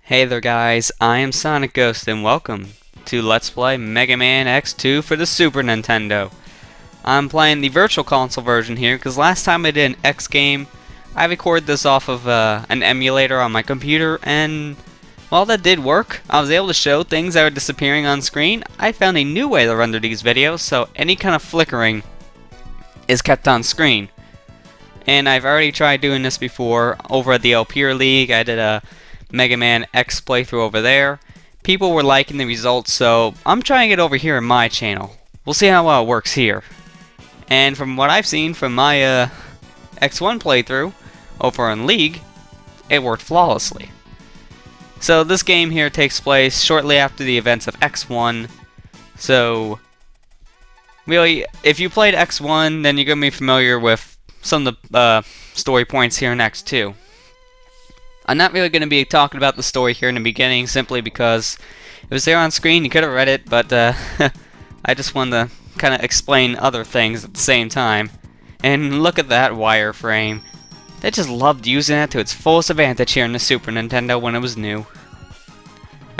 Hey there guys, I am SonicGhost and welcome to Let's Play Mega Man X2 for the Super Nintendo. I'm playing the Virtual Console version here because last time I did an X game, I recorded this off of an emulator on my computer, and while that did work, I was able to show things that were disappearing on screen. I found a new way to render these videos so any kind of flickering is kept on screen. And I've already tried doing this before over at the LPR League. I did a Mega Man X playthrough over there. People were liking the results, so I'm trying it over here in my channel. We'll see how well it works here. And from what I've seen from my X1 playthrough over in League, it worked flawlessly. So this game here takes place shortly after the events of X1. So really, if you played X1, then you're going to be familiar with some of the story points here in X2. I'm not really going to be talking about the story here in the beginning, simply because it was there on screen, you could have read it, but I just wanted to kind of explain other things at the same time. And look at that wireframe. They just loved using it to its fullest advantage here in the Super Nintendo when it was new.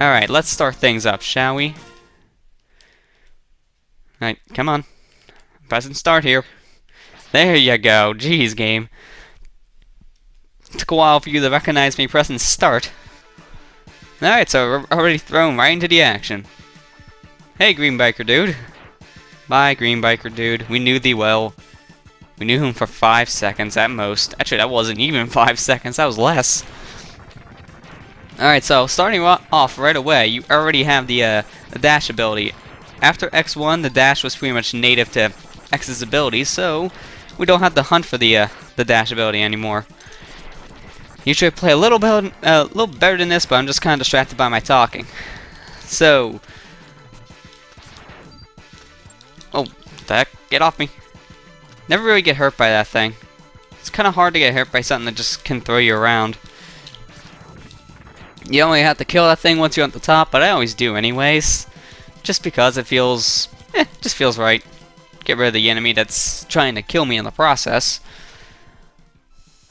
Alright, let's start things up, shall we? Alright, come on. Press and start here. There you go. Jeez, game. Took a while for you to recognize me pressing start. Alright, so we're already thrown right into the action. Hey, Green Biker Dude. Bye, Green Biker Dude. We knew thee well. We knew him for 5 seconds at most. Actually, that wasn't even 5 seconds. That was less. Alright, so starting off right away, you already have the dash ability. After X1, the dash was pretty much native to X's abilities, so we don't have to hunt for the dash ability anymore. You should play a little better than this, but I'm just kind of distracted by my talking. So, oh, what the heck? Get off me! Never really get hurt by that thing. It's kind of hard to get hurt by something that just can throw you around. You only have to kill that thing once you're at the top, but I always do anyways, just because it feels, just feels right. Get rid of the enemy that's trying to kill me in the process.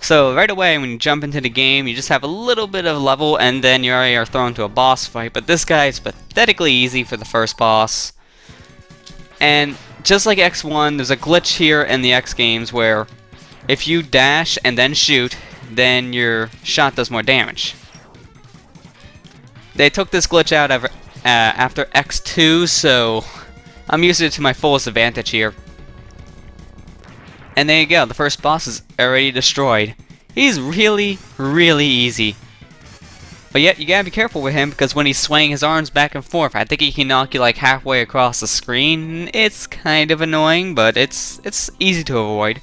So right away when you jump into the game, you just have a little bit of level and then you already are thrown to a boss fight. But this guy is pathetically easy for the first boss. And just like X1, there's a glitch here in the X games where if you dash and then shoot, then your shot does more damage. They took this glitch out after X2, so I'm using it to my fullest advantage here. And there you go, the first boss is already destroyed. He's really, really easy. But yet, you gotta be careful with him, because when he's swaying his arms back and forth, I think he can knock you like halfway across the screen. It's kind of annoying, but it's easy to avoid.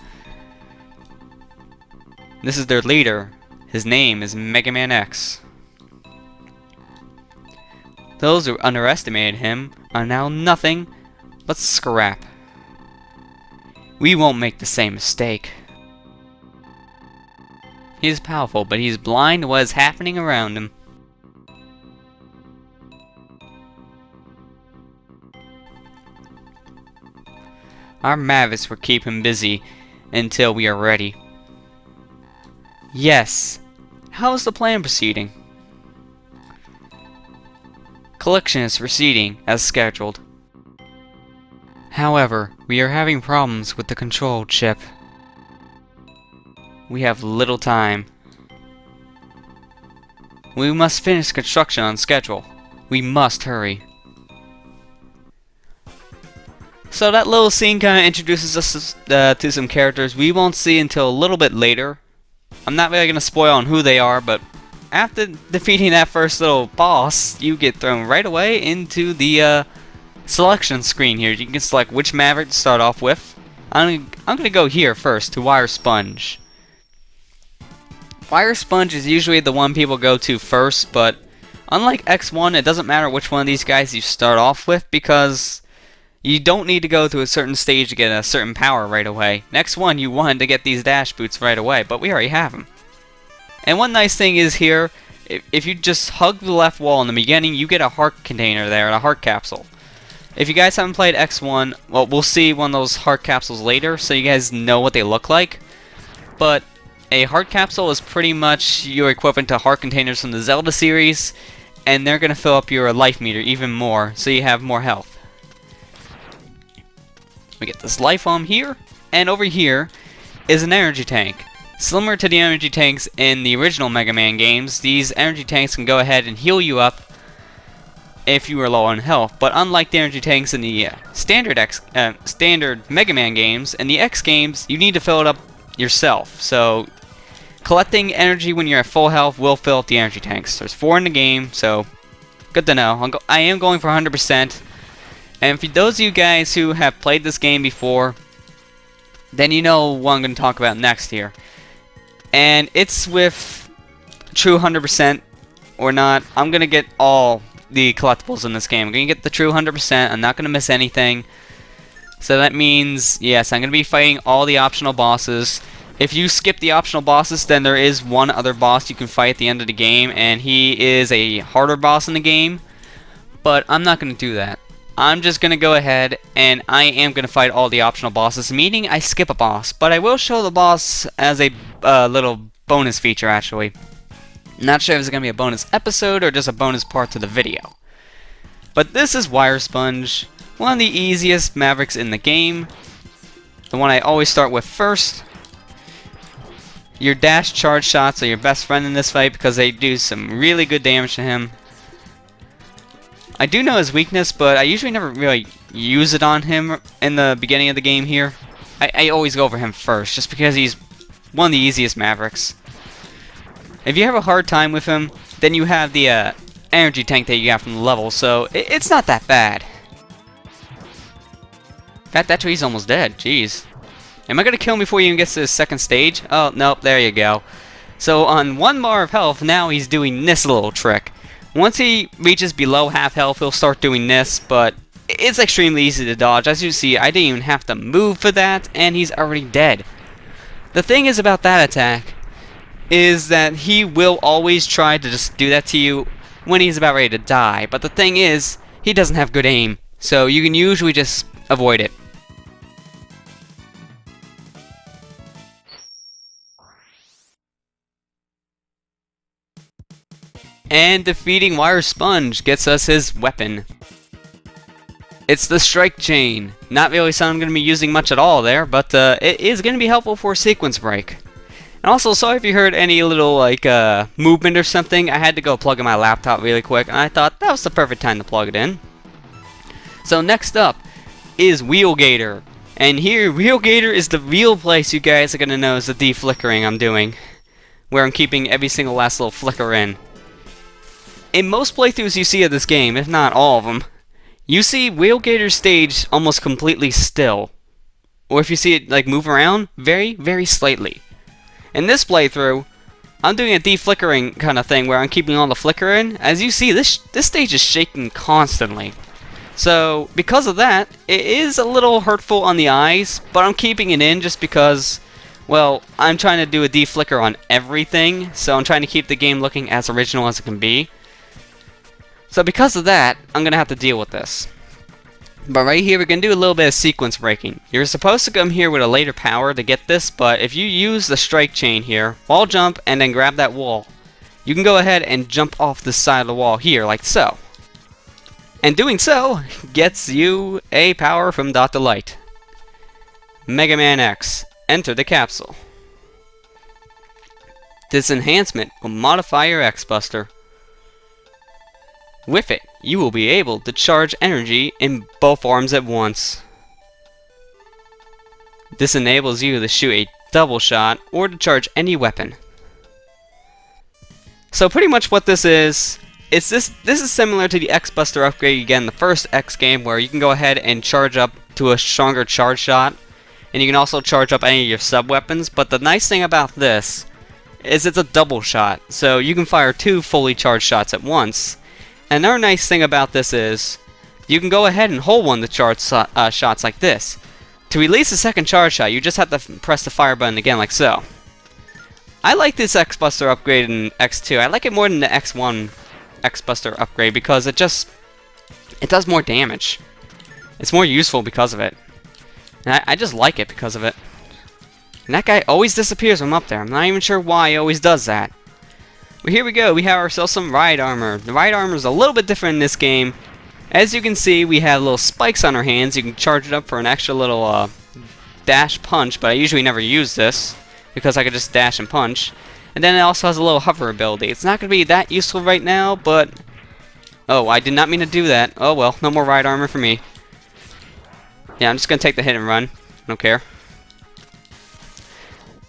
This is their leader. His name is Mega Man X. Those who underestimated him are now nothing but scrap. We won't make the same mistake. He is powerful, but he's blind to what is happening around him. Our Mavis will keep him busy until we are ready. Yes. How is the plan proceeding? Collection is proceeding as scheduled. However, we are having problems with the control chip. We have little time. We must finish construction on schedule. We must hurry. So that little scene kind of introduces us to some characters we won't see until a little bit later. I'm not really going to spoil on who they are, but after defeating that first little boss, you get thrown right away into the selection screen here. You can select which Maverick to start off with. I'm gonna go here first to Wire Sponge. Wire Sponge is usually the one people go to first, but unlike X1, it doesn't matter which one of these guys you start off with, because you don't need to go to a certain stage to get a certain power right away. Next one, you wanted to get these dash boots right away, but we already have them. And one nice thing is here, if you just hug the left wall in the beginning, you get a heart container there, and a heart capsule. If you guys haven't played X1, well, we'll see one of those heart capsules later, so you guys know what they look like. But a heart capsule is pretty much your equivalent to heart containers from the Zelda series, and they're going to fill up your life meter even more, so you have more health. We get this life bomb here, and over here is an energy tank. Similar to the energy tanks in the original Mega Man games, these energy tanks can go ahead and heal you up if you are low on health, but unlike the energy tanks in the standard Mega Man games, in the X games, you need to fill it up yourself. So, collecting energy when you're at full health will fill up the energy tanks. There's 4 in the game, so good to know. I am going for 100%. And for those of you guys who have played this game before, then you know what I'm going to talk about next here. And it's with true 100% or not, I'm going to get all the collectibles in this game. I'm going to get the true 100%. I'm not going to miss anything. So that means, yes, I'm going to be fighting all the optional bosses. If you skip the optional bosses, then there is one other boss you can fight at the end of the game, and he is a harder boss in the game. But I'm not going to do that. I'm just going to go ahead and I am going to fight all the optional bosses, meaning I skip a boss. But I will show the boss as a little bonus feature, actually. Not sure if it's going to be a bonus episode or just a bonus part to the video. But this is Wire Sponge, one of the easiest Mavericks in the game. The one I always start with first. Your dash charge shots are your best friend in this fight because they do some really good damage to him. I do know his weakness, but I usually never really use it on him in the beginning of the game here. I always go for him first, just because he's one of the easiest Mavericks. If you have a hard time with him, then you have the energy tank that you got from the level, so it's not that bad. That tree's almost dead, jeez. Am I going to kill him before he even gets to the second stage? Oh, nope, there you go. So on 1 bar of health, now he's doing this little trick. Once he reaches below half health, he'll start doing this, but it's extremely easy to dodge. As you see, I didn't even have to move for that, and he's already dead. The thing is about that attack is that he will always try to just do that to you when he's about ready to die. But the thing is, he doesn't have good aim, so you can usually just avoid it. And defeating Wire Sponge gets us his weapon. It's the Strike Chain. Not really something I'm going to be using much at all there, but it is going to be helpful for sequence break. And also, sorry if you heard any little movement or something. I had to go plug in my laptop really quick, and I thought that was the perfect time to plug it in. So next up is Wheel Gator. And here, Wheel Gator is the real place you guys are going to notice the deflickering I'm doing, where I'm keeping every single last little flicker in. In most playthroughs you see of this game, if not all of them, you see Wheel Gator's stage almost completely still. Or if you see it like move around, very, very slightly. In this playthrough, I'm doing a deflickering kind of thing where I'm keeping all the flicker in. As you see, this stage is shaking constantly. So, because of that, it is a little hurtful on the eyes, but I'm keeping it in just because, well, I'm trying to do a deflicker on everything, so I'm trying to keep the game looking as original as it can be. So because of that, I'm going to have to deal with this. But right here, we're going to do a little bit of sequence breaking. You're supposed to come here with a later power to get this, but if you use the strike chain here, wall jump, and then grab that wall, you can go ahead and jump off the side of the wall here, like so. And doing so gets you a power from Dr. Light. Mega Man X. Enter the capsule. This enhancement will modify your X-Buster. With it, you will be able to charge energy in both arms at once. This enables you to shoot a double shot or to charge any weapon. So pretty much what this is this is similar to the X-Buster upgrade you get in the first X game, where you can go ahead and charge up to a stronger charge shot, and you can also charge up any of your sub-weapons, but the nice thing about this is it's a double shot, so you can fire 2 fully charged shots at once. Another nice thing about this is you can go ahead and hold one of the charged shots like this. To release the second charge shot, you just have to press the fire button again like so. I like this X-Buster upgrade in X2. I like it more than the X1 X-Buster upgrade because it does more damage. It's more useful because of it. And I just like it because of it. And that guy always disappears when I'm up there. I'm not even sure why he always does that. But here we go. We have ourselves some ride armor. The ride armor is a little bit different in this game. As you can see, we have little spikes on our hands. You can charge it up for an extra little dash punch, but I usually never use this because I could just dash and punch. And then it also has a little hover ability. It's not going to be that useful right now, but... Oh, I did not mean to do that. Oh well, no more ride armor for me. Yeah, I'm just going to take the hit and run. Don't care.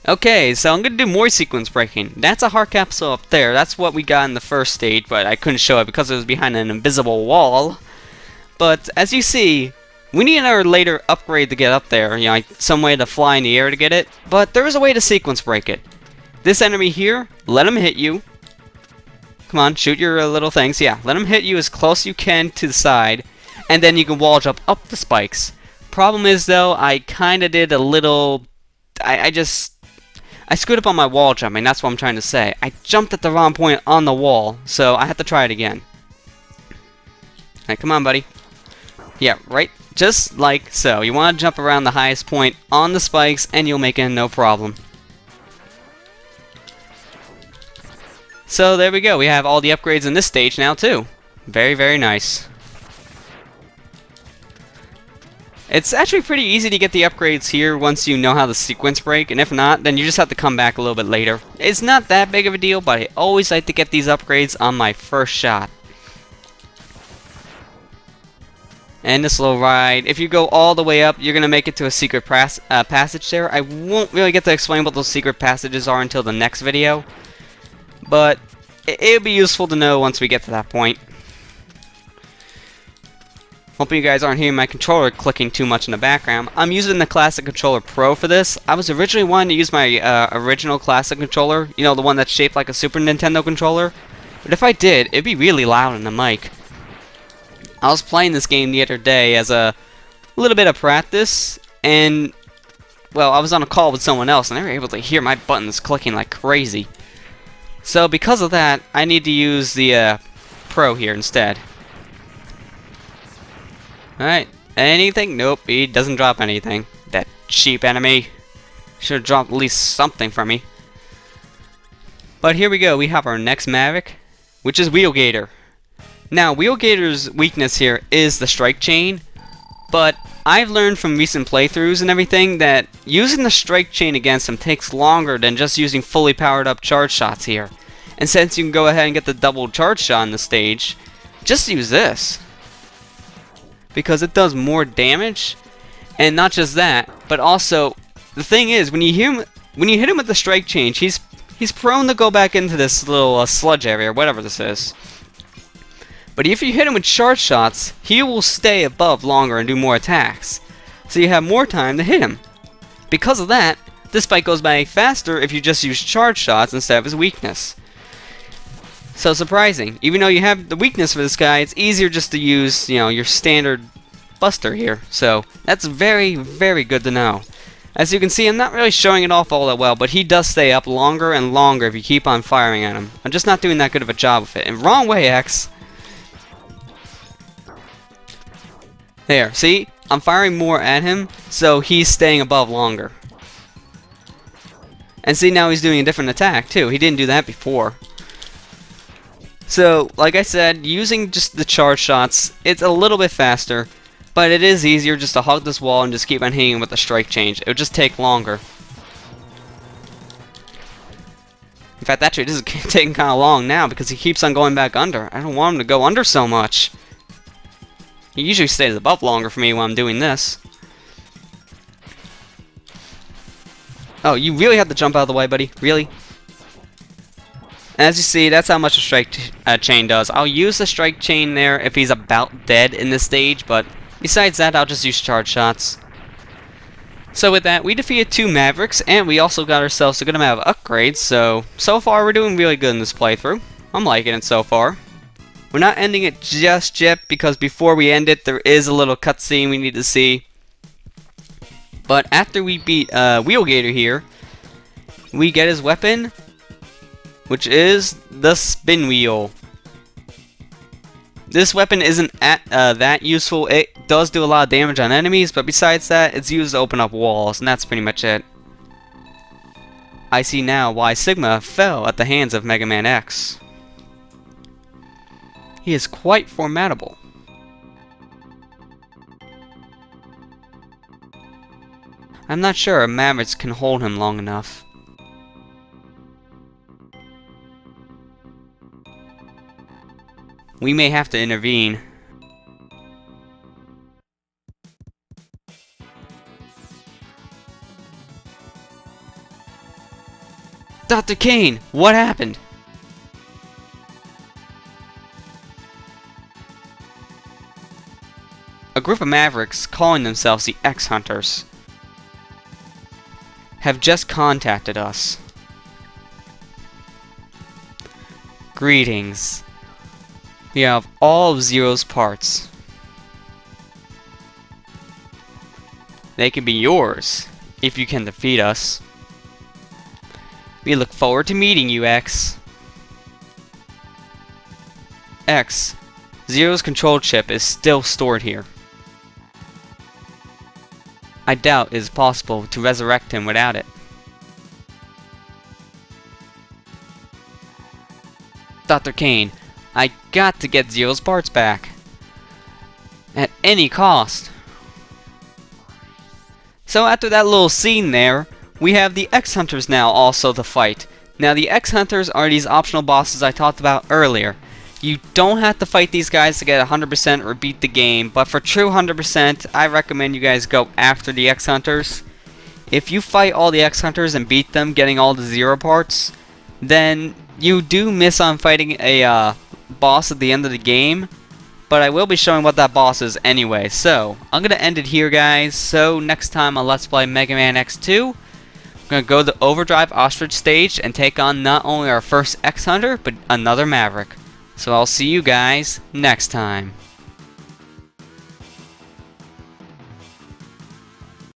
Okay, so I'm going to do more sequence breaking. That's a heart capsule up there. That's what we got in the first stage, but I couldn't show it because it was behind an invisible wall. But as you see, we need another later upgrade to get up there. You know, like some way to fly in the air to get it. But there is a way to sequence break it. This enemy here, let him hit you. Come on, shoot your little things. Yeah, let him hit you as close as you can to the side. And then you can wall jump up the spikes. Problem is though, I kinda did a little... I screwed up on my wall jumping, that's what I'm trying to say. I jumped at the wrong point on the wall, so I have to try it again. Alright, come on, buddy. Yeah, right, just like so. You want to jump around the highest point on the spikes, and you'll make it no problem. So there we go, we have all the upgrades in this stage now, too. Very, very nice. It's actually pretty easy to get the upgrades here once you know how the sequence break, and if not, then you just have to come back a little bit later. It's not that big of a deal, but I always like to get these upgrades on my first shot. And this little ride, if you go all the way up, you're going to make it to a secret passage there. I won't really get to explain what those secret passages are until the next video, but it'll be useful to know once we get to that point. Hoping you guys aren't hearing my controller clicking too much in the background. I'm using the Classic Controller Pro for this. I was originally wanting to use my original Classic controller, you know, the one that's shaped like a Super Nintendo controller. But if I did, it'd be really loud in the mic. I was playing this game the other day as a little bit of practice, and, well, I was on a call with someone else, and they were able to hear my buttons clicking like crazy. So because of that, I need to use the Pro here instead. Alright, anything? Nope, he doesn't drop anything. That cheap enemy. Should have dropped at least something from me. But here we go, we have our next Maverick, which is Gator. Now, Gator's weakness here is the strike chain, but I've learned from recent playthroughs and everything that using the strike chain against him takes longer than just using fully powered up charge shots here. And since you can go ahead and get the double charge shot on the stage, just use this. Because it does more damage, and not just that, but also the thing is when you hit him with the strike change, he's prone to go back into this little sludge area, or whatever this is. But if you hit him with charge shots, he will stay above longer and do more attacks, so you have more time to hit him. Because of that, this fight goes by faster if you just use charge shots instead of his weakness. So surprising. Even though you have the weakness for this guy, it's easier just to use, you know, your standard buster here. So that's very, very good to know. As you can see, I'm not really showing it off all that well, but he does stay up longer and longer if you keep on firing at him. I'm just not doing that good of a job with it. And wrong way, X. There, see? I'm firing more at him, so he's staying above longer. And see, now he's doing a different attack, too. He didn't do that before. So, like I said, using just the charge shots, it's a little bit faster, but it is easier just to hug this wall and just keep on hitting with the strike change. It would just take longer. In fact, actually, this is taking kind of long now because he keeps on going back under. I don't want him to go under so much. He usually stays above longer for me when I'm doing this. Oh, you really have to jump out of the way, buddy? Really? As you see, that's how much the strike chain does. I'll use the strike chain there if he's about dead in this stage, but besides that, I'll just use charge shots. So with that, we defeated 2 Mavericks, and we also got ourselves a good amount of upgrades, so far we're doing really good in this playthrough. I'm liking it so far. We're not ending it just yet, because before we end it, there is a little cutscene we need to see. But after we beat Gator here, we get his weapon, which is the spin wheel. This weapon isn't that useful. It does do a lot of damage on enemies, but besides that, it's used to open up walls, and that's pretty much it. I see now why Sigma fell at the hands of Mega Man X. He is quite formidable. I'm not sure if Mavericks can hold him long enough. We may have to intervene. Dr. Kane, what happened? A group of Mavericks calling themselves the X-Hunters have just contacted us. Greetings. We have all of Zero's parts. They can be yours if you can defeat us. We look forward to meeting you, X. X, Zero's control chip is still stored here. I doubt it is possible to resurrect him without it. Dr. Kane, I got to get Zero's parts back. At any cost. So after that little scene there, we have the X-Hunters now also to fight. Now the X-Hunters are these optional bosses I talked about earlier. You don't have to fight these guys to get 100% or beat the game, but for true 100%, I recommend you guys go after the X-Hunters. If you fight all the X-Hunters and beat them getting all the Zero parts, then you do miss on fighting a boss at the end of the game, but I will be showing what that boss is anyway. So, I'm going to end it here, guys. So, next time on Let's Play Mega Man X2, we're going to go to the Overdrive Ostrich stage and take on not only our first X-Hunter, but another Maverick. So I'll see you guys next time.